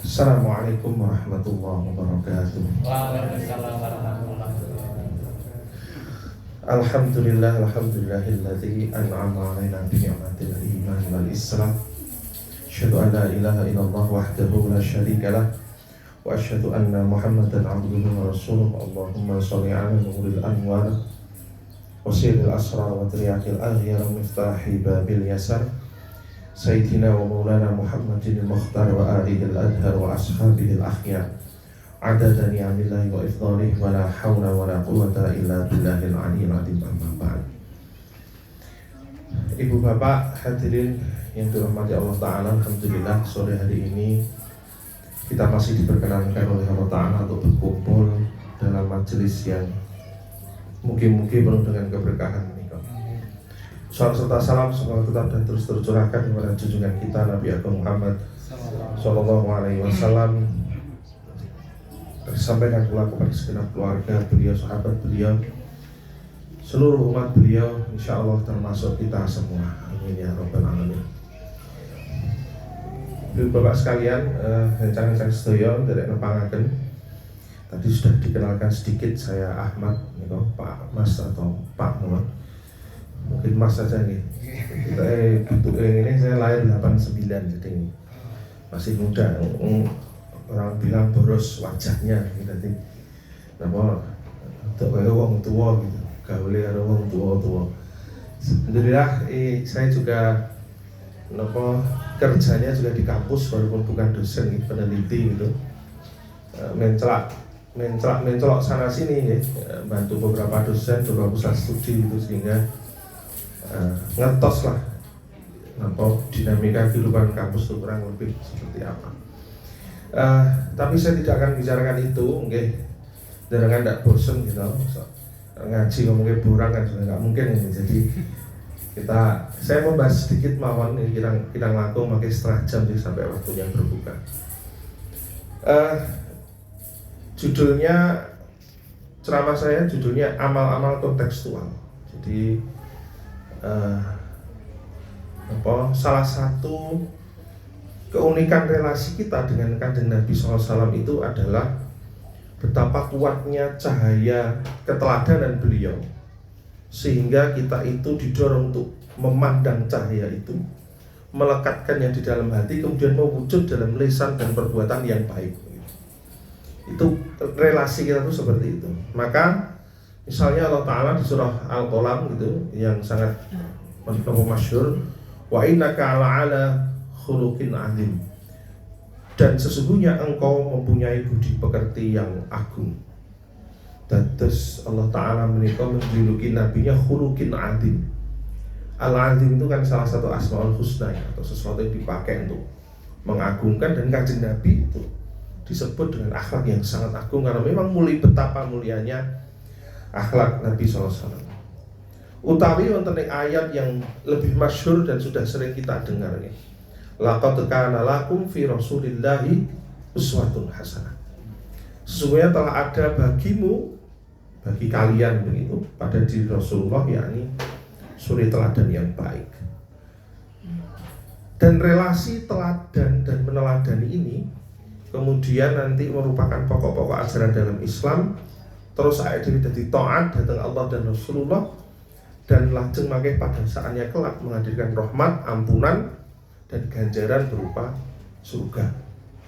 Assalamualaikum warahmatullahi wabarakatuh. Waalaikumsalam warahmatullahi wabarakatuh. Alhamdulillahilladzi an'ama 'alaina bi ni'matil iman wal islam. Asyhadu an la ilaha illallah wahdahu la syarika lah wa asyhadu anna Muhammadan 'abduhu wa rasuluh. Allahumma shalli 'ala nuril anwar wa sirril asrar wa triyaqil aghyar miftahi babil yasar. Sayyidina wa maulana Muhammadin al-Mukhtar wa alihi al-adhar wa ashabihi al-akhyar adada ni'amillahi wa ifdhalih wa la hawla wa la quwwata illa billahil aliyyil azim. Amma ba'd. Ibu bapak hadirin yang dirahmati Allah Ta'ala, alhamdulillah sore hari ini kita masih diperkenankan oleh Allah Ta'ala untuk berkumpul dalam majelis yang mungkin penuh dengan keberkahan. Salam serta salam semoga tetap dan terus tercurahkan kepada junjungan kita Nabi Agung Muhammad Sallallahu Alaihi Wasallam, disampaikan pula kepada segenap keluarga beliau, sahabat beliau, seluruh umat beliau, insya Allah termasuk kita semua. Amin ya Rabbal Alamin. Ibu bapak sekalian, rencang-rencang sedaya dari Nepangaken, tadi sudah dikenalkan sedikit, saya Ahmad, Pak Mas atau Pak Muhammad. Mungkin Mas saja nih. Kita ini saya lahir 89, jadi masih muda. Orang bilang boros wajahnya, jadi nama untuk wong tua gitu, gaule karo wong tua. Alhamdulillah, saya juga kerjanya juga di kampus walaupun bukan dosen, peneliti gitu. Mencelok sana sini ya, bantu beberapa dosen, beberapa pusat studi gitu, sehingga ngetos lah dinamika kehidupan kampus itu kurang lebih seperti apa. Tapi saya tidak akan bicarakan itu, jangan tidak bosan gitu. Ngaji ngomongnya borang kan juga nggak mungkin ini. Jadi saya membahas sedikit mawon ini kita ngelakuin pakai setengah jam jadi sampai waktunya berbuka. Judulnya ceramah saya judulnya amal-amal kontekstual. Jadi salah satu keunikan relasi kita dengan Kanjeng Nabi SAW itu adalah betapa kuatnya cahaya keteladanan beliau, sehingga kita itu didorong untuk memandang cahaya itu, melekatkannya di dalam hati, kemudian mewujud dalam lisan dan perbuatan yang baik. Itu relasi kita itu seperti itu. Maka misalnya Allah Ta'ala di surah Al-Qalam gitu, yang sangat masyhur, wa innaka ala khuluqin azim, dan sesungguhnya engkau mempunyai budi pekerti yang agung. Dan terus Allah Ta'ala menjuluki nabinya khuluqin azim. Al-azim itu kan salah satu asmaul husna ya, atau sesuatu yang dipakai untuk mengagungkan, dan Kanjeng Nabi itu disebut dengan akhlak yang sangat agung karena memang betapa mulianya akhlak Nabi SAW. Utawi wonten ayat yang lebih masyhur dan sudah sering kita dengar nih. Laqad kana lakum fi Rasulillahi uswatun hasanah. Sesungguhnya telah ada bagi kalian begitu pada diri Rasulullah, yakni suri teladan yang baik. Dan relasi teladan dan meneladani ini kemudian nanti merupakan pokok-pokok ajaran dalam Islam. Terus ayat ini jadi taat datang Allah dan Rasulullah, dan lajeng makai pada saatnya kelak menghadirkan rahmat, ampunan, dan ganjaran berupa surga.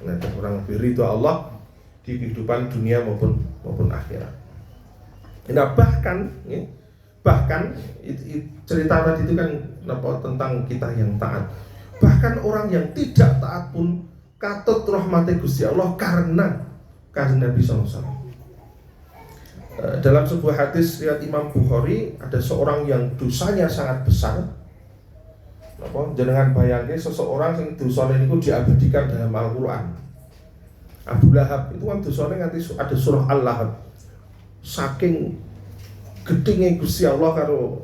Nah, orang lebih ridho Allah di kehidupan dunia maupun akhirat. Nah, bahkan cerita tadi itu kan tentang kita yang taat. Bahkan orang yang tidak taat pun katut rahmati Gusti Allah karena Nabi SAW. Dalam sebuah hadis riwayat Imam Bukhari, ada seorang yang dosanya sangat besar. Jenengan bayangke seseorang yang dosanya itu diabadikan dalam Al-Quran. Abu Lahab itu kan dosanya nanti ada surah Al-Lahab. Saking gedenge Gusti Allah karo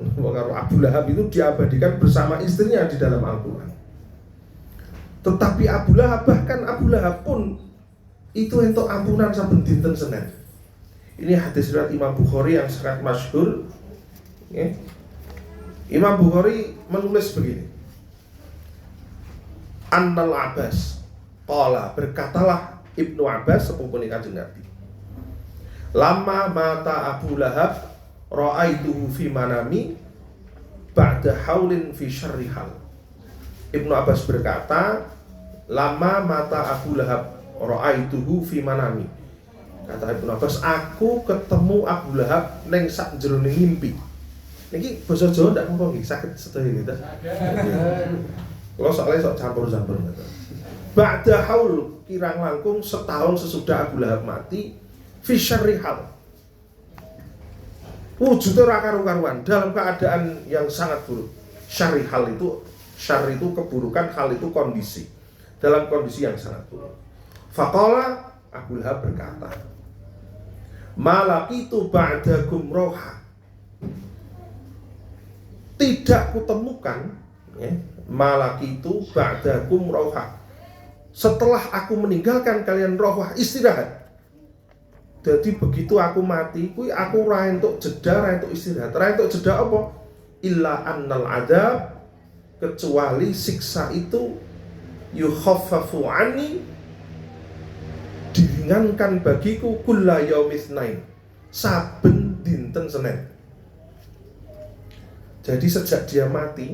Abu Lahab itu diabadikan bersama istrinya di dalam Al-Quran. Tetapi Abu Lahab pun itu entuk ampunan saben dinten Senin. Ini hadis riwayat Imam Bukhari yang sangat masyhur. Imam Bukhari menulis begini: Annal Abbas Qala, berkatalah Ibnu Abbas sepupune Kanjeng Nabi. Lama mata Abu Lahab ra'aituhu fi manami ba'da haulin fi syarri hal. Ibnu Abbas berkata, lama mata Abu Lahab ra'aituhu fi manami. Kata Ibnu Abbas, aku ketemu Abu Lahab ning sak jroning mimpi. Niki basa Jawa ndak apa nggih saged sedaya gitu. Kalau soalnya sok campur-campur gitu. Ba'da haul, kirang langkung setahun sesudah Abu Lahab mati, fi syarri hal. Wujudnya ora karu-karuan dalam keadaan yang sangat buruk. Syarri hal itu, syarri itu keburukan, hal itu kondisi. Dalam kondisi yang sangat buruk. Faqala, Abu Lahab berkata, malakitu ba'dakum roha. Tidak kutemukan ya, malakitu ba'dakum roha. Setelah aku meninggalkan kalian roha, istirahat. Jadi begitu aku mati, kui aku ora entuk jeda, ora entuk istirahat. Ora entuk jeda apa? Illa annal adab, kecuali siksa itu yukhaffafu anni, diringankan bagiku kulla yaumitsnain, saben dinten Senin. Jadi sejak dia mati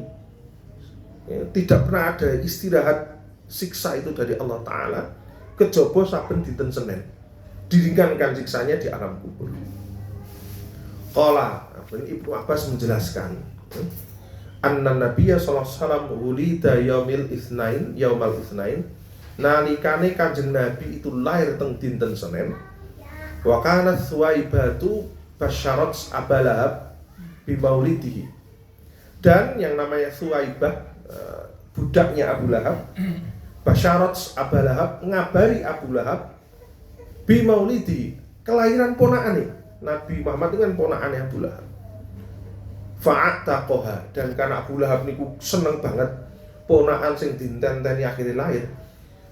ya, tidak pernah ada istirahat siksa itu dari Allah Ta'ala kejaba saben dinten Senin. Diringankan siksanya di alam kubur. Qala, Ibnu Abbas menjelaskan, anna Nabiyya sallallahu alaihi wasallam wulida yaumil itsnain, yaumal itsnain, nalikane Kanjeng Nabi itu lahir teng dinten Senin. Wa kanat Suwaibatu basyarat Abu Lahab bi maulidihi. Dan yang namanya Suwaibah, budaknya Abu Lahab, basyarat Abu Lahab, ngabari Abu Lahab bi maulidi, kelahiran ponakane Nabi Muhammad dengan ponakane Abu Lahab. Fa'ataqaha, dan karena Abu Lahab niku seneng banget ponakan sing dinten-teni akhire lahir,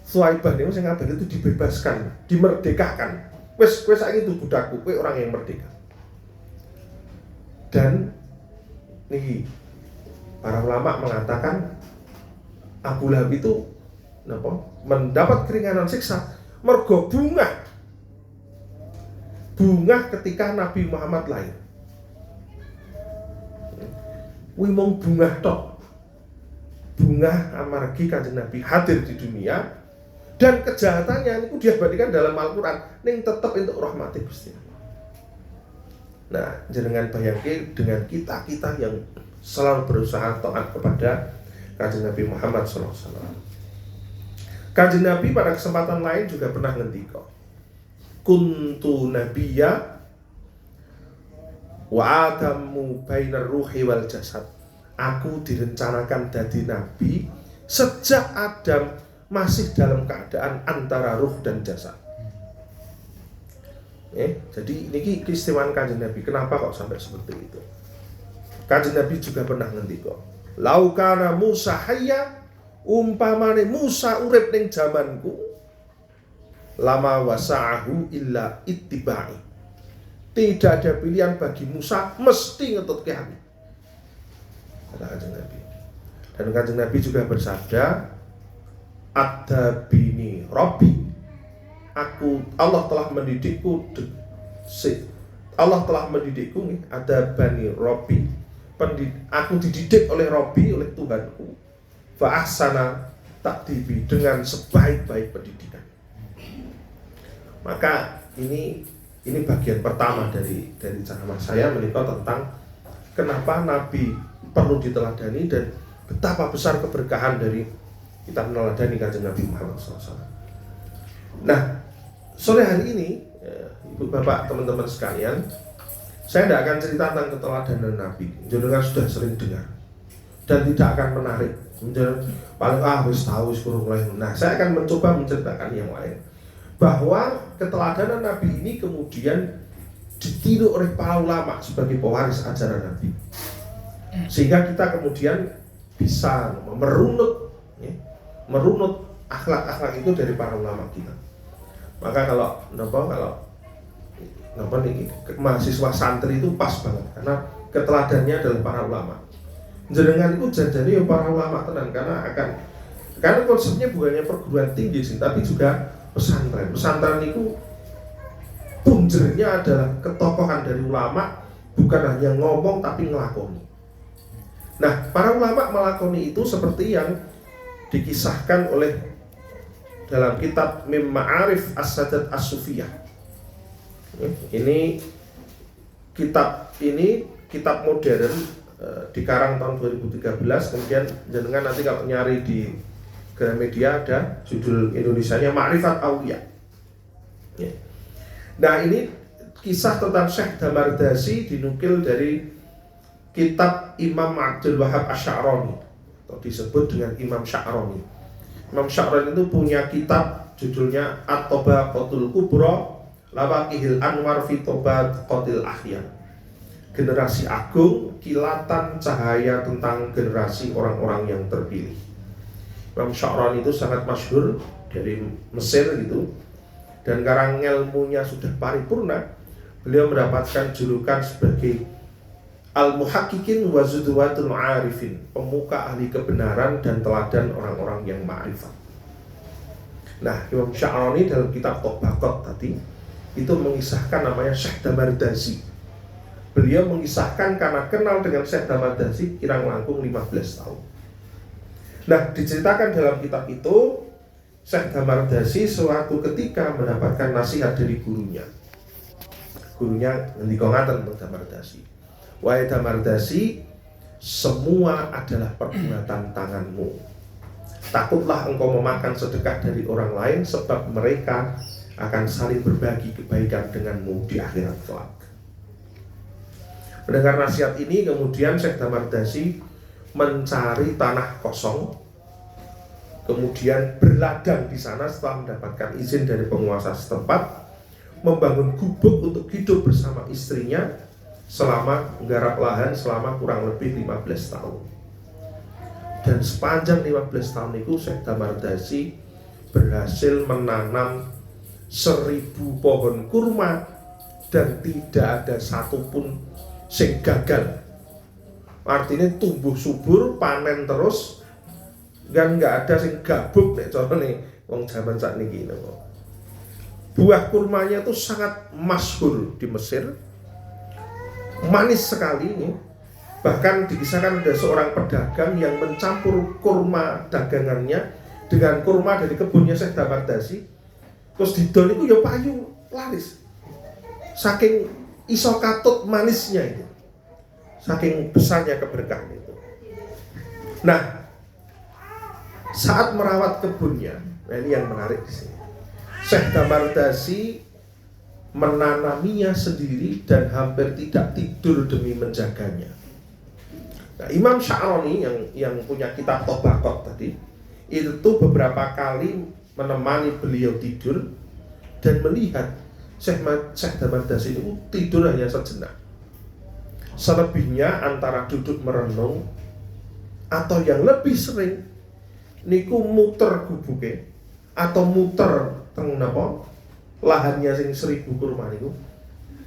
Suwaibah niku sing ngabari itu dibebaskan, dimerdekakan. Wes saiki itu budakku, kowe orang yang merdeka. Dan niki para ulama mengatakan Abu Lahab itu mendapat keringanan siksa mergo bunga ketika Nabi Muhammad lahir. Kuwi mung bunga tok. Bunga amargi Kanjeng Nabi hadir di dunia dan kejahatannya itu diabadikan dalam Al-Qur'an ning tetep entuk rahmati Gusti. Nah, jenengan bayangke dengan kita yang selalu berusaha taat kepada Kanjeng Nabi Muhammad SAW. Kanjeng Nabi pada kesempatan lain juga pernah ngendika, kuntu nabiyya wa adamu bainar ruhi wal jasad. Aku direncanakan dadi nabi sejak Adam masih dalam keadaan antara ruh dan jasad. Jadi ini keistimewaan Kanjeng Nabi. Kenapa kok sampai seperti itu? Kanjeng Nabi juga pernah ngendika, laukana Musa hayya, umpamane Musa urip ning zamanku, lama wasa'ahu illa ittiba'i. Tidak ada pilihan bagi Musa, mesti ngetutke aku. Kata Kanjeng Nabi. Dan Kanjeng Nabi juga bersabda, adabini Rabbi, Allah telah mendidikku, Allah telah mendidikku nih, adabani Rabbi, aku dididik oleh Rabbi, oleh Tuhanku, fa ahsana ta'dibi, dengan sebaik-baik pendidikan. Maka ini bagian pertama dari ceramah saya menikah tentang kenapa Nabi perlu diteladani dan betapa besar keberkahan dari kita meneladani Kanjeng Nabi Muhammad SAW. Nah, sore hari ini, Ibu Bapak, teman-teman sekalian, saya tidak akan cerita tentang keteladanan Nabi. Jenengan sudah sering dengar dan tidak akan menarik. Paling wis tahu wis kurang lain. Nah, saya akan mencoba menceritakan yang lain, bahwa keteladanan Nabi ini kemudian ditiru oleh para ulama sebagai pewaris ajaran Nabi, sehingga kita kemudian bisa merunut akhlak-akhlak itu dari para ulama kita. Maka kalau mahasiswa santri itu pas banget karena keteladannya adalah para ulama. Jenengan itu jajane para ulama tenan, karena akan Karena konsepnya bukannya perguruan tinggi sih, tapi juga pesantren. Pesantren itu punjernya adalah ketokohan dari ulama, bukan hanya ngomong tapi ngelakoni. Nah, para ulama melakoni itu seperti yang dikisahkan oleh dalam kitab Mim Ma'arif As-Sadat As-Sufiyah. Ini kitab modern, dikarang tahun 2013. Kemudian jenengan nanti kalau nyari di Gramedia ada judul Indonesianya Ma'rifat Aulia. Nah, ini kisah tentang Syekh Damardasi dinukil dari kitab Imam Abdul Wahab Asy'arani, atau disebut dengan Imam Sya'rani. Imam Sya'rani itu punya kitab judulnya At-Tabaqatul Kubra Lawaqihil Anwar fi Tabaqatil Ahya. Generasi agung, kilatan cahaya tentang generasi orang-orang yang terpilih. Imam Sya'rani itu sangat masyhur dari Mesir gitu, dan karena ilmunya sudah paripurna, beliau mendapatkan julukan sebagai Al-Muhaqqiqin wa Zudwatul Ma'arifin, pemuka ahli kebenaran dan teladan orang-orang yang ma'rifat. Nah, Imam Sya'rani dalam kitab Tabaqat tadi itu mengisahkan namanya Syekh Damardasi. Beliau mengisahkan karena kenal dengan Syekh Damardasi kirang langkung 15 tahun. Nah, diceritakan dalam kitab itu Syekh Damardasi suatu ketika mendapatkan nasihat dari gurunya. Gurunya ngendika ngaten tentang Damardasi. Wahai Damardasi, semua adalah perbuatan tanganmu. Takutlah engkau memakan sedekah dari orang lain, sebab mereka akan saling berbagi kebaikan denganmu di akhirat kelak. Mendengar nasihat ini, kemudian Syekh Damardasi mencari tanah kosong, kemudian berladang di sana setelah mendapatkan izin dari penguasa setempat, membangun gubuk untuk hidup bersama istrinya selama menggarap lahan selama kurang lebih 15 tahun. Dan sepanjang 15 tahun itu Syekh Damardasi berhasil menanam 1000 pohon kurma dan tidak ada satupun sing gagal. Artinya tumbuh subur, panen terus, kan nggak ada sing gabuk nek carane wong jaman sakniki. Buah kurmanya itu sangat masyhur di Mesir, manis sekali ini. Bahkan dikisahkan ada seorang pedagang yang mencampur kurma dagangannya dengan kurma dari kebunnya Syekh Damardasi, terus didol itu ya payu laris, saking iso katut manisnya itu, saking besarnya keberkahan itu. Nah, saat merawat kebunnya, nah ini yang menarik di sini, Syekh Damardasi menanaminya sendiri dan hampir tidak tidur demi menjaganya. Nah, Imam Sya'rani yang punya kitab Tabaqat tadi itu beberapa kali menemani beliau tidur dan melihat Syekh Damardasi itu tidur hanya sejenak. Selebihnya antara duduk merenung atau yang lebih sering niku muter gubuke atau muter teng napa lahannya sing 1000 kurma niku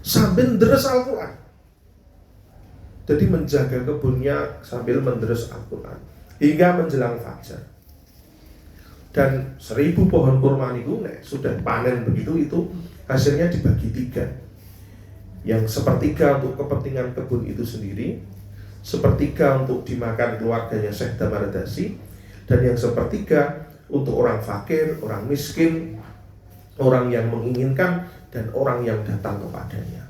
sambil ndres Al-Qur'an. Jadi menjaga kebunnya sambil mendres Al-Qur'an hingga menjelang fajar. Dan 1000 pohon kurma niku nek sudah panen begitu, itu hasilnya dibagi 3. Yang sepertiga untuk kepentingan kebun itu sendiri, sepertiga untuk dimakan keluarganya Syekh Damardasi, dan yang sepertiga untuk orang fakir, orang miskin, orang yang menginginkan, dan orang yang datang kepadanya.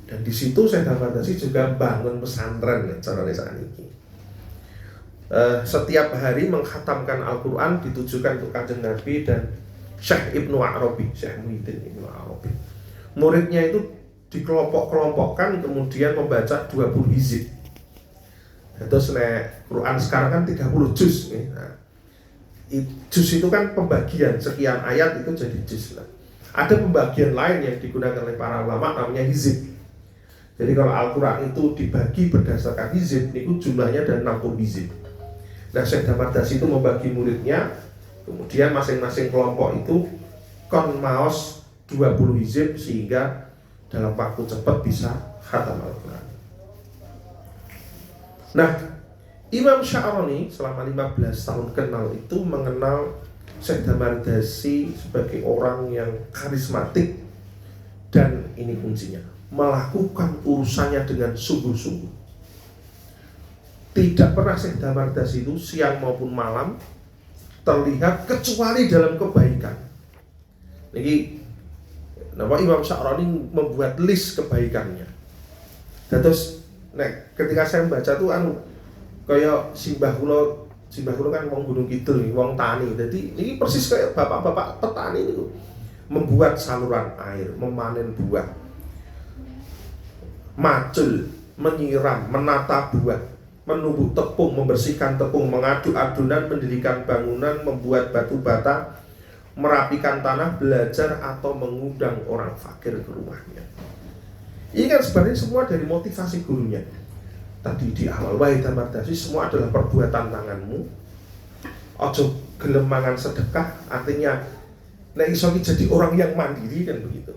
Dan di situ Syekh Damardasi juga bangun pesantren ya, carane sakniki. Setiap hari mengkhatamkan Al-Quran ditujukan untuk Kanjeng Nabi dan Syekh Ibnu Arabi, Syekh Muhyiddin Ibnu Arabi. Muridnya itu dikelompok-kelompokkan kemudian membaca 20 hizib. Terus Quran sekarang kan 30 juz. Nah, juz itu kan pembagian, sekian ayat itu jadi juz. Nah, ada pembagian lain yang digunakan oleh para ulama namanya hizib. Jadi kalau Al-Quran itu dibagi berdasarkan hizib, itu jumlahnya ada 60 hizib. Nah, Syekh Damardasi itu membagi muridnya, kemudian masing-masing kelompok itu kon maos 20 hizib sehingga dalam waktu cepat bisa khatam Al-Quran. Nah, Imam Sya'rani selama 15 tahun kenal itu mengenal Syekh Damardasi sebagai orang yang karismatik, dan ini kuncinya, melakukan urusannya dengan sungguh-sungguh. Tidak pernah Syekh Damardasi itu siang maupun malam terlihat kecuali dalam kebaikan. Jadi Imam Sya'rani membuat list kebaikannya. Dan terus ketika saya membaca tuh kayak simbah kula kan wong Gunung Kidul, wong tani. Jadi ini persis kayak bapak-bapak petani itu membuat saluran air, memanen buah, macul, menyiram, menata buah, menumbuk tepung, membersihkan tepung, mengaduk adonan, mendirikan bangunan, membuat batu bata, merapikan tanah, belajar atau mengundang orang fakir ke rumahnya. Ini kan sebenarnya semua dari motivasi gurunya. Tadi di awal, wahai Damardasi, semua adalah perbuatan tanganmu. Ojo gelem mangan sedekah, artinya nek iso jadi orang yang mandiri, kan begitu.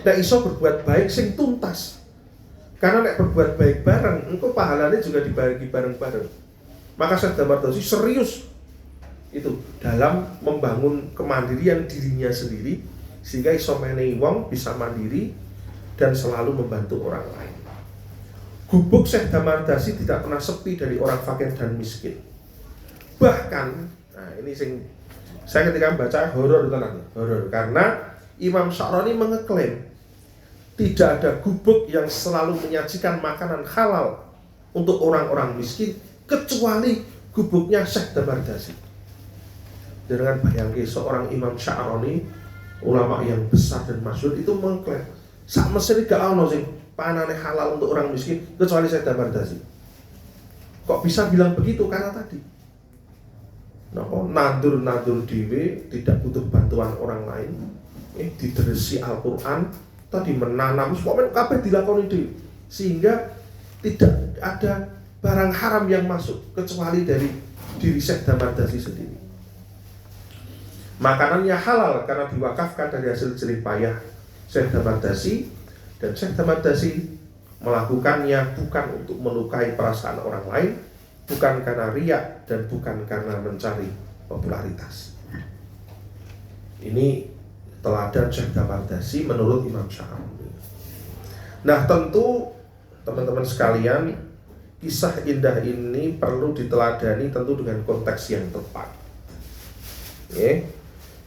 Nek iso berbuat baik sing tuntas. Karena nek berbuat baik bareng, engko pahalanya juga dibagi bareng-bareng. Maka Syekh Damardasi serius itu dalam membangun kemandirian dirinya sendiri, sehingga iso menehi wong bisa mandiri dan selalu membantu orang lain. Gubuk Syekh Damardasi tidak pernah sepi dari orang fakir dan miskin. Bahkan, nah ini saya ketika membaca horor karena Imam Sya'rani mengeklaim tidak ada gubuk yang selalu menyajikan makanan halal untuk orang-orang miskin kecuali gubuknya Syekh Damardasi. Dengan bayangke seorang Imam Sya'rani, ulama yang besar dan masyhur, itu mengklaim sak Mesir gak ono sing panane halal untuk orang miskin kecuali Syekh Damardasi. Kok bisa bilang begitu? Karena tadi nandur dhewe, tidak butuh bantuan orang lain, dideresi Al-Quran, tadi menanam, pokoknya kabeh dilakoni dhewe, sehingga tidak ada barang haram yang masuk kecuali dari diri Syekh Damardasi sendiri. Makanannya halal karena diwakafkan dari hasil jerih payah Syekh Damardasi, dan Syekh Damardasi melakukannya bukan untuk melukai perasaan orang lain, bukan karena riya, dan bukan karena mencari popularitas. Ini teladan Syekh Damardasi menurut Imam Sya'rani. Nah, tentu teman-teman sekalian, kisah indah ini perlu diteladani tentu dengan konteks yang tepat.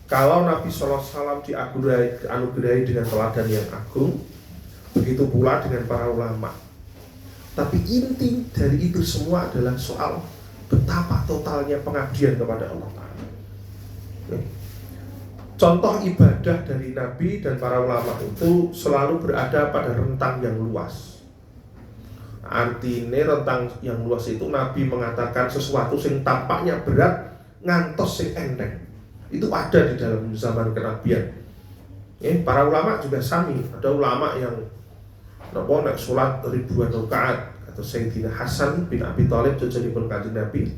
Kalau Nabi SAW dianugerahi dengan teladan yang agung, begitu pula dengan para ulama. Tapi inti dari itu semua adalah soal betapa totalnya pengabdian kepada Allah Ta'ala. Contoh ibadah dari Nabi dan para ulama itu selalu berada pada rentang yang luas. Artinya rentang yang luas itu Nabi mengatakan sesuatu yang tampaknya berat ngantos sing enteng. Itu ada di dalam zaman kenabian. Para ulama juga sami. Ada ulama yang nek sholat ribuan rakaat, atau Sayyidina Hasan bin Abi Thalib jajanipun Kanjeng Nabi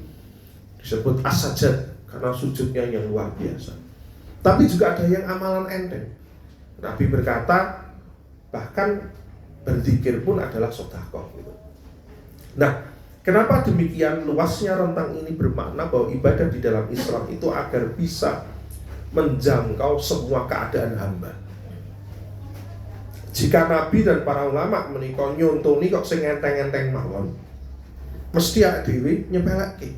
disebut as-sajad karena sujudnya yang luar biasa. Tapi juga ada yang amalan enteng. Nabi berkata bahkan berzikir pun adalah sedekah gitu. Nah, kenapa demikian luasnya rentang ini bermakna bahwa ibadah di dalam Islam itu agar bisa menjangkau semua keadaan hamba. Jika Nabi dan para ulama menika nyontoni kok sing enteng-enteng mawon, mesti awake dhewe nyepelekke.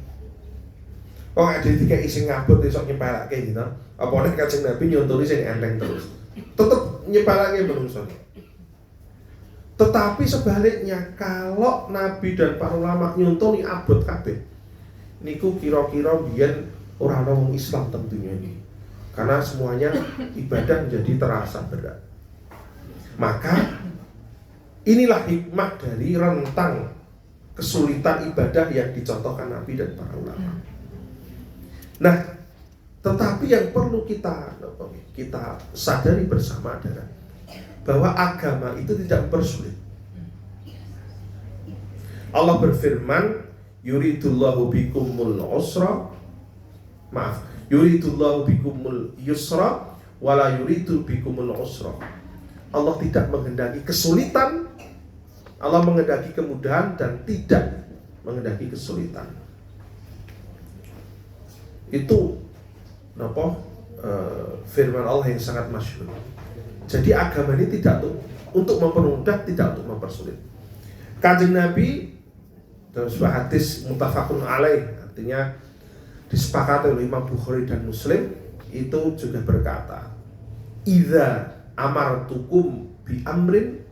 Kok awake dhewe dikeki sing ngabut iso nyepelekke gitu. Apa nek Kanjeng Nabi nyontoni sing enteng terus. Tetep nyepelekke menungso. Tetapi sebaliknya, kalau Nabi dan para ulama nyontoni abot kabeh, niku kira-kira biyen ora ana wong Islam tentunya ini. Karena semuanya ibadah menjadi terasa berat. Maka inilah hikmah dari rentang kesulitan ibadah yang dicontohkan Nabi dan para ulama. Nah, tetapi yang perlu kita sadari bersama adalah bahwa agama itu tidak mempersulit. Allah berfirman, yuridullahu bikumul yusra wala yuridu bikumul usra. Allah tidak menghendaki kesulitan, Allah menghendaki kemudahan dan tidak mengendaki kesulitan. Itu firman Allah yang sangat masyhur. Jadi agama ini tidak untuk mempermudah, tidak untuk mempersulit. Kanjeng Nabi dalam sebuah hadis muttafaqun alaih, artinya disepakati oleh Imam Bukhari dan Muslim, itu juga berkata, idza amartukum bi amrin,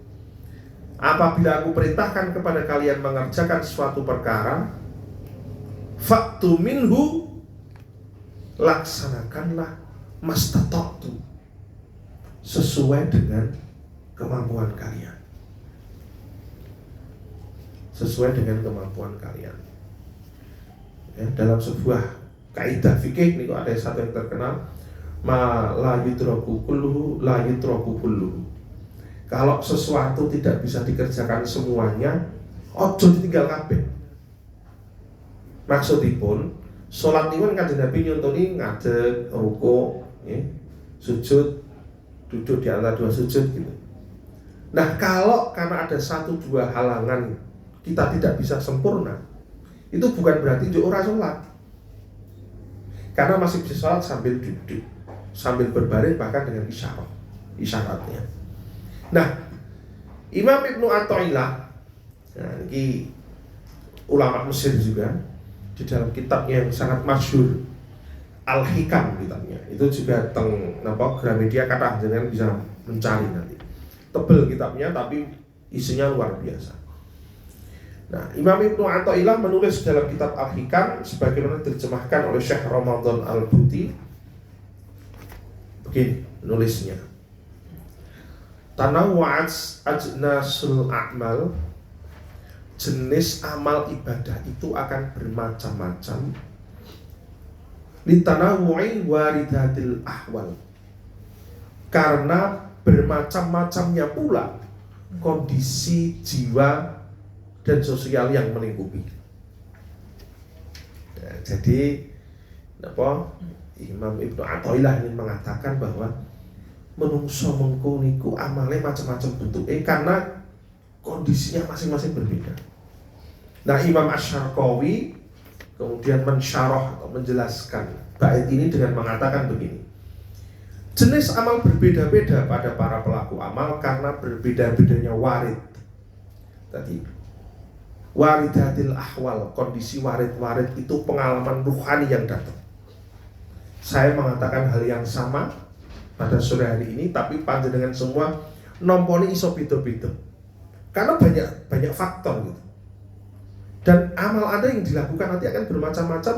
apabila aku perintahkan kepada kalian mengerjakan suatu perkara, fa'tu minhu, laksanakanlah mastata'tu, sesuai dengan kemampuan kalian. Sesuai dengan kemampuan kalian. Ya, dalam sebuah kaidah fikih ini ada satu yang terkenal, ma la yutraku kulluhu la yutraku kulluhu. Kalau sesuatu tidak bisa dikerjakan semuanya, ojo ditinggal kabeh. Maksudipun salat niku kan Kanjeng Nabi nyontoni ngadeg, ruku, ya, sujud, duduk di antara dua sujud gitu. Nah, kalau karena ada satu dua halangan kita tidak bisa sempurna, itu bukan berarti ora sholat. Karena masih bisa sholat sambil duduk, sambil berbaring, bahkan dengan isyaratnya. Nah, Imam Ibnu Athaillah, nah, ini ulama Mesir juga, di dalam kitabnya yang sangat masyhur Al-Hikam kitabnya, itu juga Gramedia, kata jenengan bisa mencari nanti. Tebel kitabnya tapi isinya luar biasa. Nah, Imam Ibnu Athaillah menulis dalam kitab Al-Hikam sebagaimana diterjemahkan oleh Syekh Ramadan Al-Buti. Begini nulisnya. Tanawwa'at ajnasul a'mal, jenis amal ibadah itu akan bermacam-macam. Litanawwu'i waridatil ahwal, karena bermacam-macamnya pula kondisi jiwa dan sosial yang melingkupi. Nah, jadi Imam Ibnu Athaillah ingin mengatakan bahwa menungso mengko niku amale macam-macam bentuknya karena kondisinya masing-masing berbeda. Nah, Imam Asy-Syarqawi kemudian mensyarah atau menjelaskan bait ini dengan mengatakan begini. Jenis amal berbeda-beda pada para pelaku amal karena berbeda-bedanya warid. Tadi waridatil ahwal, kondisi warid-warid itu pengalaman ruhani yang datang. Saya mengatakan hal yang sama pada sore hari ini, tapi panjenengan semua nomponi iso beda-beda. Karena banyak faktor gitu. Dan amal Anda yang dilakukan nanti akan bermacam-macam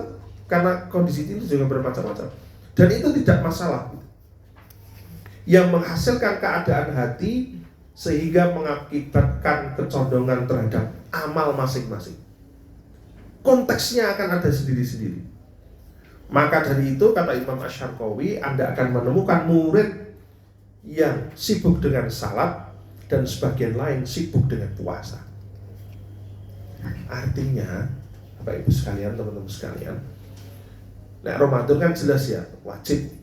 karena kondisi itu juga bermacam-macam. Dan itu tidak masalah. Yang menghasilkan keadaan hati sehingga mengakibatkan kecondongan terhadap amal masing-masing. Konteksnya akan ada sendiri-sendiri. Maka dari itu kata Imam Asy-Syarqawi, Anda akan menemukan murid yang sibuk dengan salat dan sebagian lain sibuk dengan puasa. Artinya, Bapak Ibu sekalian, teman-teman sekalian, nah Ramadan kan jelas ya, wajib.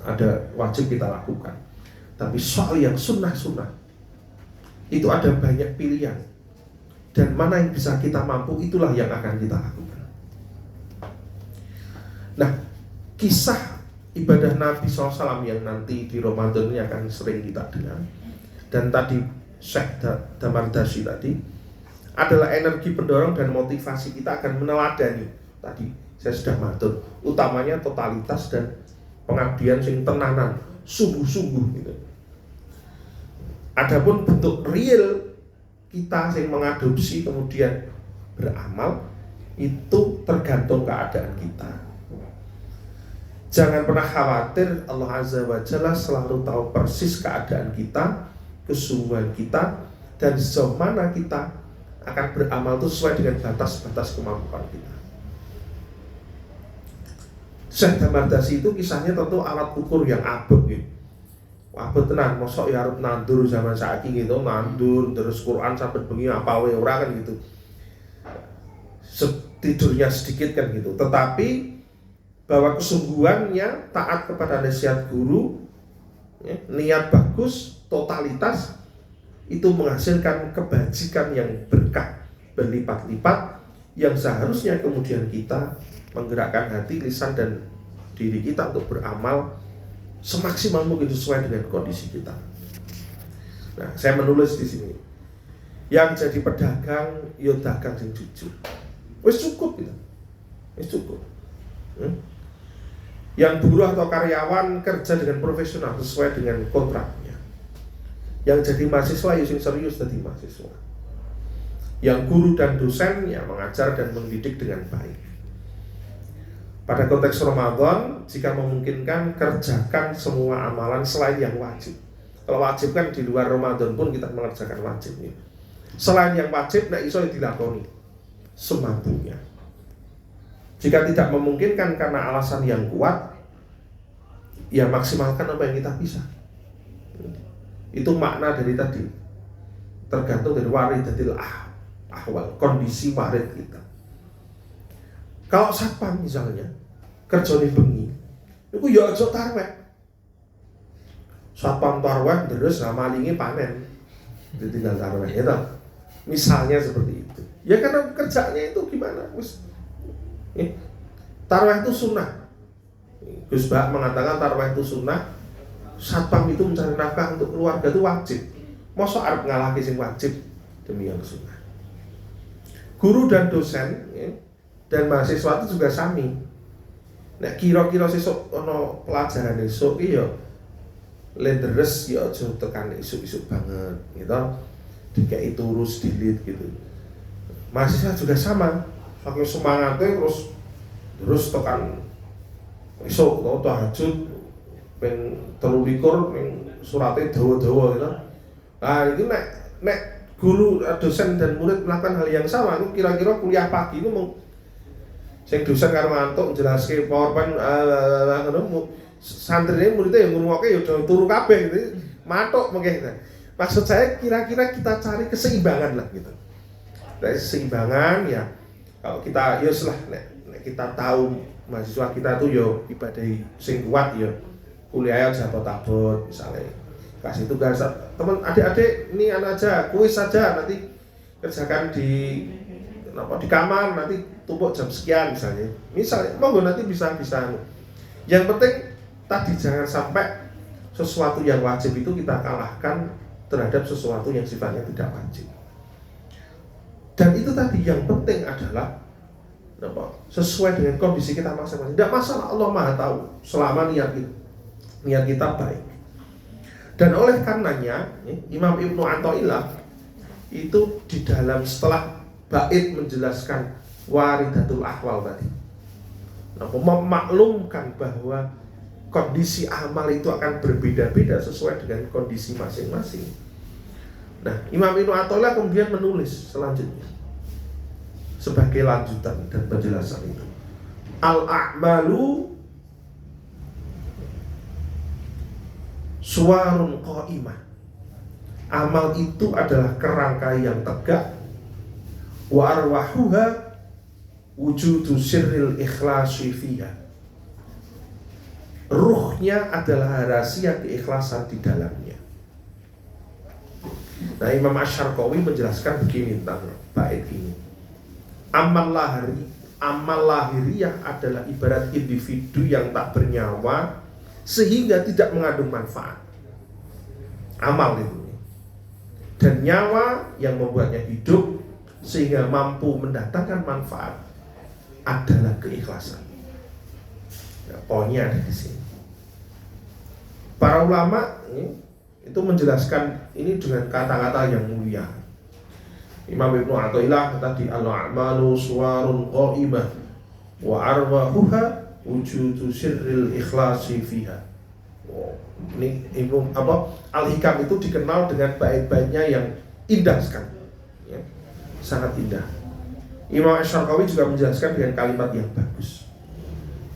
Ada wajib kita lakukan. Tapi soal yang sunnah-sunnah itu ada banyak pilihan. Dan mana yang bisa kita mampu, itulah yang akan kita lakukan. Nah, kisah ibadah Nabi SAW yang nanti di Ramadan ini akan sering kita dengar. Dan tadi Syekh Damardasi tadi adalah energi pendorong dan motivasi kita akan meneladani. Tadi saya sudah matur, utamanya totalitas dan pengabdian sing tenanan, sungguh-sungguh gitu. Adapun bentuk real kita yang mengadopsi kemudian beramal itu tergantung keadaan kita. Jangan pernah khawatir, Allah Azza wa Jalla selalu tahu persis keadaan kita, kesungguhan kita, dan sejauh mana kita akan beramal itu sesuai dengan batas-batas kemampuan kita. Syekh Damardasi itu kisahnya tentu alat ukur yang abot gitu. Abot tenan, mosok ya arep nandur zaman saiki gitu, nandur terus Quran sampai bengi apa wae ora kan gitu. Tidurnya sedikit kan gitu. Tetapi bahwa kesungguhannya taat kepada nasihat guru, ya, niat bagus, totalitas itu menghasilkan kebajikan yang berkah berlipat-lipat yang seharusnya kemudian kita menggerakkan hati, lisan dan diri kita untuk beramal semaksimal mungkin sesuai dengan kondisi kita. Nah, saya menulis di sini. Yang jadi pedagang, yo dagang sing jujur. Wis cukup gitu. Wis cukup. Yang buruh atau karyawan kerja dengan profesional sesuai dengan kontraknya. Yang jadi mahasiswa yo sing serius dadi mahasiswa. Yang guru dan dosen ya mengajar dan mendidik dengan baik. Pada konteks Ramadan, jika memungkinkan kerjakan semua amalan selain yang wajib. Kalau wajib kan di luar Ramadan pun kita mengerjakan wajib ya. Selain yang wajib, nek iso dilakoni semampunya. Jika tidak memungkinkan karena alasan yang kuat, ya maksimalkan apa yang kita bisa. Itu makna dari tadi. Tergantung dari waridatil ahwal, kondisi warid kita. Kalau satpam misalnya kerjane bengi, iku ya aja tarweh. Satpam tarweh terus malinge panen. Ditinggal tarweh ya. Misalnya seperti itu. Ya karena kerjanya itu gimana? Tarweh itu sunnah. Gus Bak mengatakan tarweh itu sunnah. Satpam itu mencari nafkah untuk keluarga itu wajib. Mosok arep ngalahke sing wajib demi yang sunnah. Guru dan dosen dan mahasiswa itu juga sami. Nek kira-kira sesuk ana pelajaran esuk iki ya lenderes ya aja tekan isuk-isuk banget gitu. Dikai turus dilit gitu. Mahasiswa juga sama. Saking semangatnya terus tekan esuk atau tahajud ping 23 ping surate dawa-dawa gitu. Nah, itu nek guru, dosen dan murid melakukan hal yang sama, itu kira-kira kuliah pagi itu mau sing dosen karo ngantuk jelaske PowerPoint santrine muridnya yang ngrungokke ya turu kabeh gitu. Matuk mengke. Maksud saya kira-kira kita cari keseimbangan lah gitu. Dari keseimbangan ya kalau kita ya lah nek kita tahu mahasiswa kita tuh yo ibadahi sing kuat yo kuliah jatuh tabut misalnya kasih tugas teman adik-adik ini anak aja kuis saja nanti kerjakan di kamar nanti tumpuk jam sekian misalnya monggo nanti bisa yang penting tadi jangan sampai sesuatu yang wajib itu kita kalahkan terhadap sesuatu yang sifatnya tidak wajib. Dan itu tadi yang penting adalah sesuai dengan kondisi kita masing-masing. Tidak masalah, Allah Maha tahu selama niat kita baik. Dan oleh karenanya Imam Ibnu Athaillah itu di dalam setelah bait menjelaskan waridatul ahwal tadi, memaklumkan bahwa kondisi amal itu akan berbeda-beda sesuai dengan kondisi masing-masing. Nah, Imam Ibnu Athaillah kemudian menulis selanjutnya sebagai lanjutan dan penjelasan itu. Al-a'malu suwarun qa'imah. Amal itu adalah kerangka yang tegak. Wa arwahuha wujudu sirril ikhlasi fiha. Ruhnya adalah rahasia keikhlasan di dalamnya. Nah, Imam Asy-Syarqawi menjelaskan begini tentang bait ini. Amal lahiriah adalah ibarat individu yang tak bernyawa sehingga tidak mengandung manfaat. Amal itu. Dan nyawa yang membuatnya hidup sehingga mampu mendatangkan manfaat adalah keikhlasan. Nah, poinnya ada di sini. Para ulama itu menjelaskan ini dengan kata-kata yang mulia. Imam Ibnu Athaillah tadi al-a'malu suwarun qa'imah wa arwahuha wujudu sirril ikhlasi fiha. Ini Ibnu Al-Hikam itu dikenal dengan bait-baitnya yang indah sekali. Ya, sangat indah. Imam Asy-Syarqawi juga menjelaskan dengan kalimat yang bagus.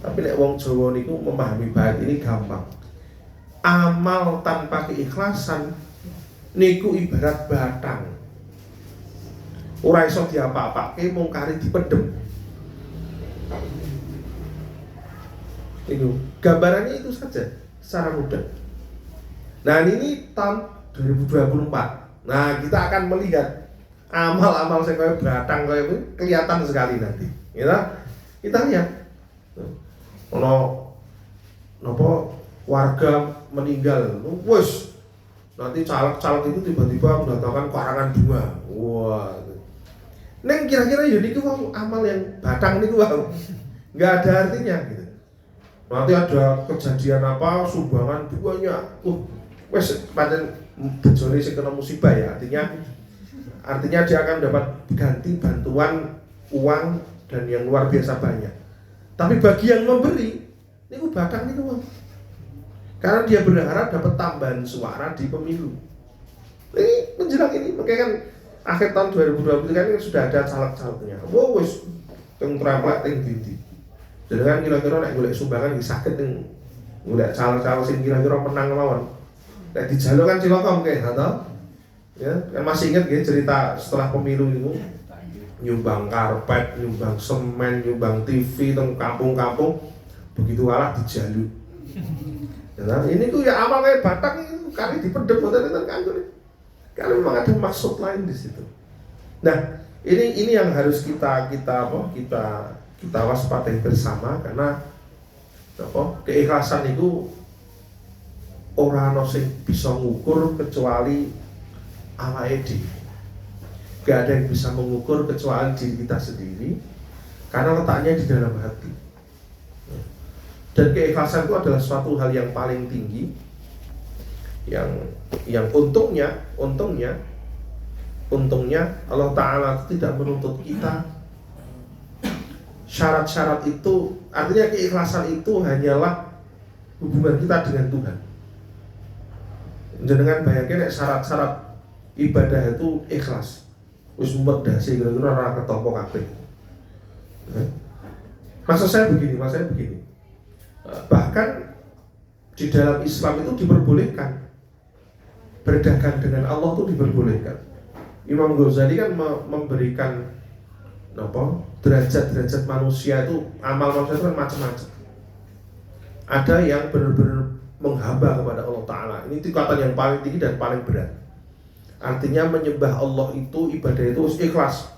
Tapi nek wong Jawa niku memahami bait ini gampang. Amal tanpa keikhlasan niku ibarat batang. Ora iso diapa-apake mung kari dipedhem. Itu gambarannya itu saja secara mudah. Nah, ini tahun 2024. Nah, kita akan melihat amal-amal sing kaya batang kaya kuwi kelihatan sekali nanti. Kita lihat. Ono napa warga meninggal, wes nanti caleg-caleg itu tiba-tiba mendatangkan karangan bunga. Wah. Neng kira-kira ya niki wong amal yang batang niku wae. Enggak ada artinya gitu. Nanti ada kejadian apa sumbangan banyak. Wes pancen bojone sing kena musibah ya. Artinya dia akan dapat ganti bantuan uang dan yang luar biasa banyak. Tapi bagi yang memberi, niku batang niku wong. Karena dia berharap dapat tambahan suara di pemilu. Ini menjelang ini, makanya kan akhir tahun 2020 kan sudah ada caleg-calegnya. Wow, wis teng tremplek teng ndi. Jadi kan kira-kira nek golek sumbangan iki saged teng golek caleg-caleg sing kira-kira menang mawon. Nek dijaluk kan cilaka mungkin, to? Ya, kan masih ingat ya cerita setelah pemilu itu nyumbang karpet, nyumbang semen, nyumbang TV teng kampung-kampung, begitu kalah dijaluk. Nah, ini tuh ya amal kayak batang itu kali dipedem boten enten kanggo. Karena memang ada maksud lain di situ. Nah, ini yang harus kita waspadai bersama karena keikhlasan itu ora ono sing bisa ngukur kecuali awake dhewe. Gak ada yang bisa mengukur kecuali diri kita sendiri karena letaknya di dalam hati. Dan keikhlasan itu adalah suatu hal yang paling tinggi yang untungnya Allah Ta'ala tidak menuntut kita syarat-syarat itu. Artinya keikhlasan itu hanyalah hubungan kita dengan Tuhan. Jenengan bayangin syarat-syarat ibadah itu ikhlas. Wis medhase kira-kira ora ketompo kabeh. Maksud saya begini. Bahkan di dalam Islam itu diperbolehkan berdagang dengan Allah itu diperbolehkan. Imam Ghazali kan memberikan derajat-derajat manusia itu, amal manusia itu kan macam-macam. Ada yang benar-benar menghamba kepada Allah Ta'ala. Ini tingkatan yang paling tinggi dan paling berat. Artinya menyembah Allah itu, ibadah itu ikhlas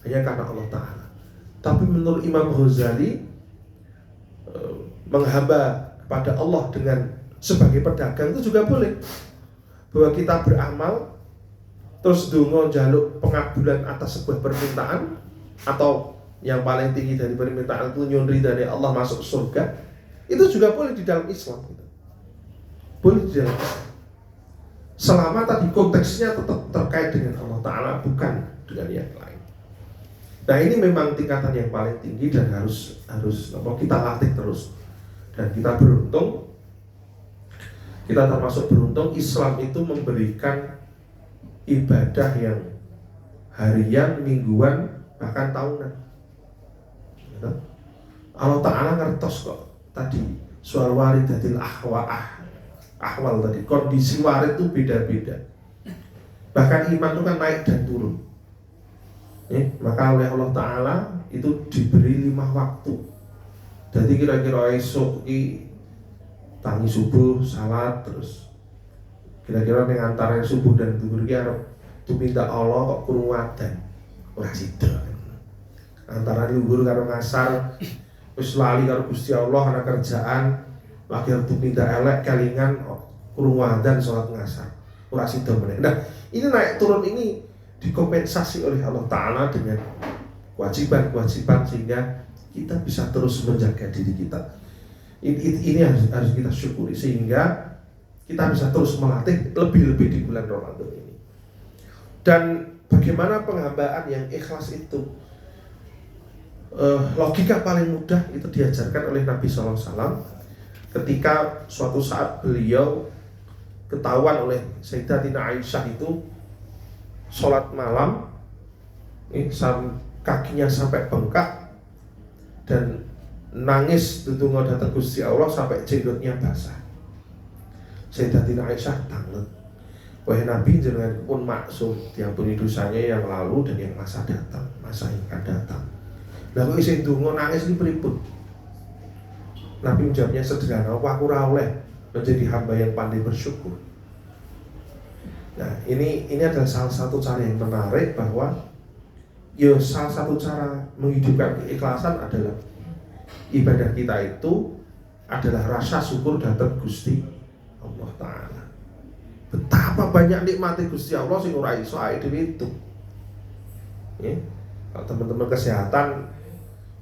hanya karena Allah Ta'ala. Tapi menurut Imam Ghazali, menghamba kepada Allah dengan sebagai pedagang itu juga boleh. Bahwa kita beramal terus dongo jaluk pengabulan atas sebuah permintaan, atau yang paling tinggi dari permintaan itu nyundi dari Allah masuk surga, itu juga boleh di dalam Islam. Boleh di dalam Islam, selama tadi konteksnya tetap terkait dengan Allah Ta'ala, bukan dengan yang lain. Nah, ini memang tingkatan yang paling tinggi dan harus kita latih terus. Dan kita beruntung, kita termasuk beruntung Islam itu memberikan ibadah yang harian, mingguan, bahkan tahunan. Allah Ta'ala ngertos kok tadi soal waridatil ahwal tadi, kondisi warid itu beda-beda. Bahkan iman itu kan naik dan turun. Maka oleh Allah Ta'ala itu diberi 5 waktu. Jadi kira-kira esok tangi subuh, salat, terus kira-kira ning antara subuh dan zuhur ki arep tumindak Allah kok krungu adzan. Ora sida. Antara zuhur karo ngasar wis lali karo Gusti Allah ana kerjaan, lagi arep tumindak elek kelingan krungu adzan salat ngasar. Ora sida meneh. Nah, ini naik turun ini dikompensasi oleh Allah Ta'ala dengan kewajiban-kewajiban sehingga kita bisa terus menjaga diri kita. Ini harus kita syukuri sehingga kita bisa terus melatih lebih-lebih di bulan Ramadan ini. Dan bagaimana penghambaan yang ikhlas itu? Logika paling mudah itu diajarkan oleh Nabi SAW ketika suatu saat beliau ketahuan oleh Sayyidatina Aisyah itu sholat malam, kakinya sampai bengkak dan nangis ndedonga dhateng Gusti Allah sampai jenggotnya basah. Sayyidatina Aisyah tanget, wahai Nabi, jenengan pun maksum, diampuni dosanya yang lalu dan yang masa datang, masa yang akan datang. Lah kok isih ndonga nangis iki pripun? Nabi menjawabnya sederhana, aku ora oleh menjadi hamba yang pandai bersyukur. Nah, ini adalah salah satu cara yang menarik bahwa salah satu cara menghidupkan keikhlasan adalah ibadah kita itu adalah rasa syukur datang Gusti Allah Ta'ala. Betapa banyak nikmati Gusti Allah sing ora iso dhewe itu. Ya. Kalau teman-teman kesehatan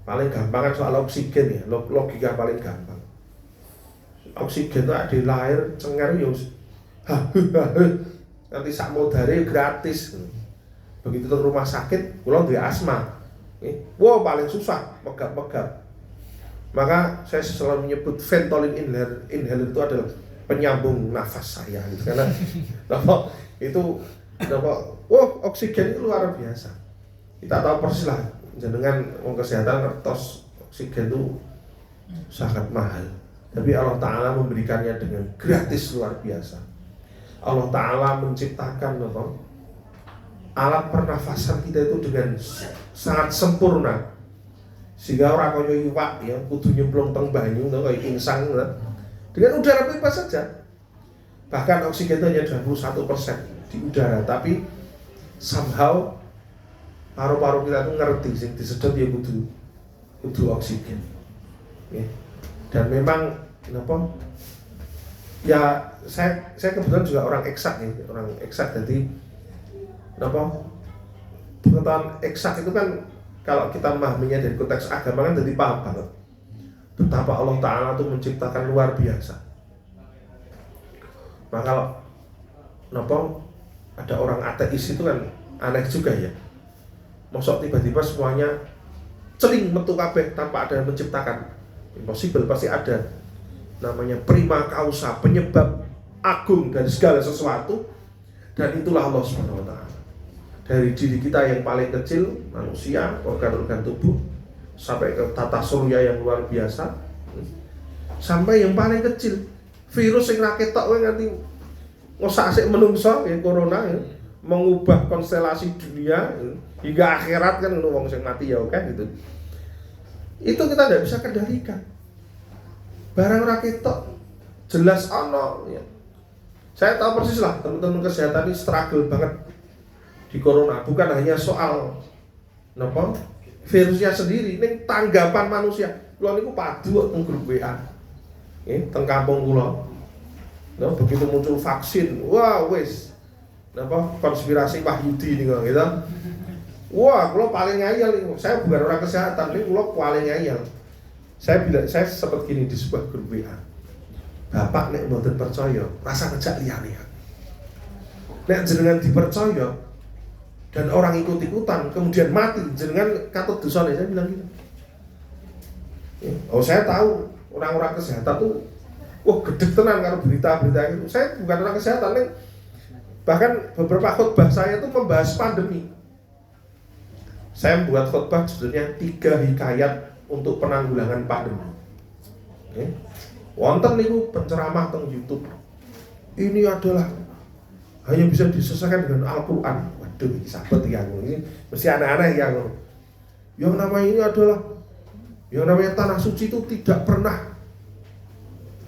paling gampang kan soal oksigen ya, logika paling gampang. Oksigen itu ada lahir cengar ya nanti sak modare gratis. Begitu ke rumah sakit, kula duwe asma. Wow, paling susah megap-megap. Maka saya selalu menyebut Ventolin inhaler itu adalah penyambung nafas saya gitu. Karena oksigen itu luar biasa. Kita tahu persis lah, jenengan kesehatan ngertos oksigen itu sangat mahal. Tapi Allah Ta'ala memberikannya dengan gratis luar biasa. Allah Ta'ala menciptakan alat pernafasan kita itu dengan sangat sempurna, sehingga orang kaya iwak ya kudu nyemplung teng banyu kaya insang dengan udara bebas saja. Bahkan oksigen itu hanya 21% di udara, tapi somehow paru-paru kita itu ngerti sing disedot ya kudu oksigen. Ya. Dan memang ya saya kebetulan juga orang eksak nih, jadi pengetahuan eksak itu kan kalau kita memahaminya dari konteks agama kan jadi paham banget betapa Allah Ta'ala itu menciptakan luar biasa. Nah kalau ada orang ateis itu kan aneh juga ya, mosok tiba-tiba semuanya celing metu kabeh tanpa ada yang menciptakan. Impossible, pasti ada namanya prima causa, penyebab agung dari segala sesuatu, dan itulah Allah Subhanahu wa Ta'ala. Dari diri kita yang paling kecil, manusia, organ-organ tubuh, sampai ke tata surya yang luar biasa, sampai yang paling kecil, virus yang ra ketok nganti ngosak asik menungso ya corona ya, mengubah konstelasi dunia hingga akhirat kan wong sing mati ya oke gitu. Itu kita tidak bisa kendalikan. Barang ra ketok jelas ono ya. Saya tahu persis lah teman-teman kesehatan ini struggle banget di corona, bukan hanya soal virusnya sendiri, ini tanggapan manusia. Kula niku padu teng grup WA. Teng kampung kula. Begitu muncul vaksin, wah wis konspirasi Wahyudi nih gitu. Wah, kula paling ngayal nih. Saya bukan orang kesehatan, ini kula paling ngayal. Saya sempat gini di sebuah grup WA. Bapak nek mboten percaya, rasa ngejak liyane. Nek jenengan dipercaya dan orang ikut-ikutan kemudian mati, jenengan katut dosane, saya bilang gitu. Saya tahu orang-orang kesehatan tuh gedeg tenan karo berita-berita itu. Saya bukan orang kesehatan, nek bahkan beberapa khutbah saya itu membahas pandemi. Saya membuat khutbah judulnya 3 hikayat untuk penanggulangan pandemi. Wonten niku penceramah teng YouTube. Ini adalah hanya bisa diselesaikan dengan Al-Qur'an. Waduh, sahabat ya, ini mesti aneh-aneh ya. Yang namanya ini adalah yang namanya tanah suci itu tidak pernah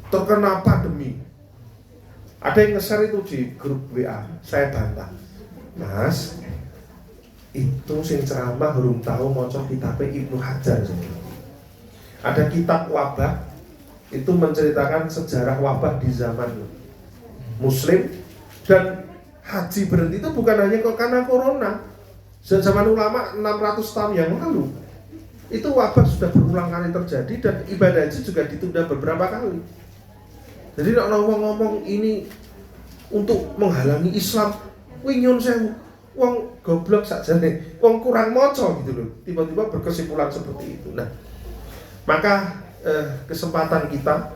terkena pandemi. Ada yang nge-share itu di grup WA, saya bantah. Mas, itu sing ceramah belum tahu maca kitabnya Ibnu Hajar. Ada kitab wabah, itu menceritakan sejarah wabah di zaman Muslim, dan haji berhenti itu bukan hanya karena corona. Zaman ulama 600 tahun yang lalu itu wabah sudah berulang kali terjadi dan ibadah haji juga ditunda beberapa kali. Jadi kalau ngomong ini untuk menghalangi Islam, nyun sewu, wong goblok sakjane, wong kurang maca gitu loh. Tiba-tiba berkesimpulan seperti itu. Nah, maka kesempatan kita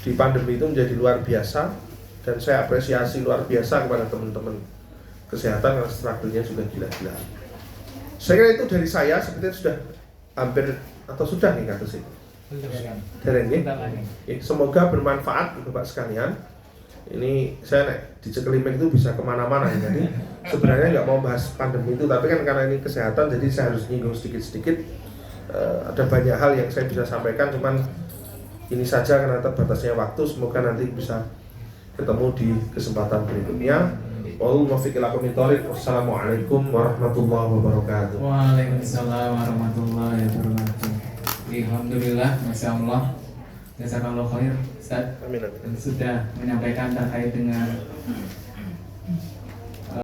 di pandemi itu menjadi luar biasa, dan saya apresiasi luar biasa kepada teman-teman kesehatan karena struggle-nya sudah gila-gila. Saya kira itu dari saya, sepertinya sudah hampir atau sudah nih kata sih. Semoga bermanfaat Bapak sekalian. Ini saya di Cekelimek itu bisa kemana-mana ya. Jadi sebenarnya nggak mau bahas pandemi itu, tapi kan karena ini kesehatan, jadi saya harus nyinggung sedikit-sedikit. Ada banyak hal yang saya bisa sampaikan, cuman ini saja karena terbatasnya waktu. Semoga nanti bisa ketemu di kesempatan berikutnya. Wallahul muwaffiq ila aqwamit thoriq. Wassalamualaikum warahmatullahi wabarakatuh. Waalaikumsalam warahmatullahi wabarakatuh. Alhamdulillah, masya Allah. Jazakallahu khair, Ustaz, Amin amin. sudah menyampaikan terkait dengan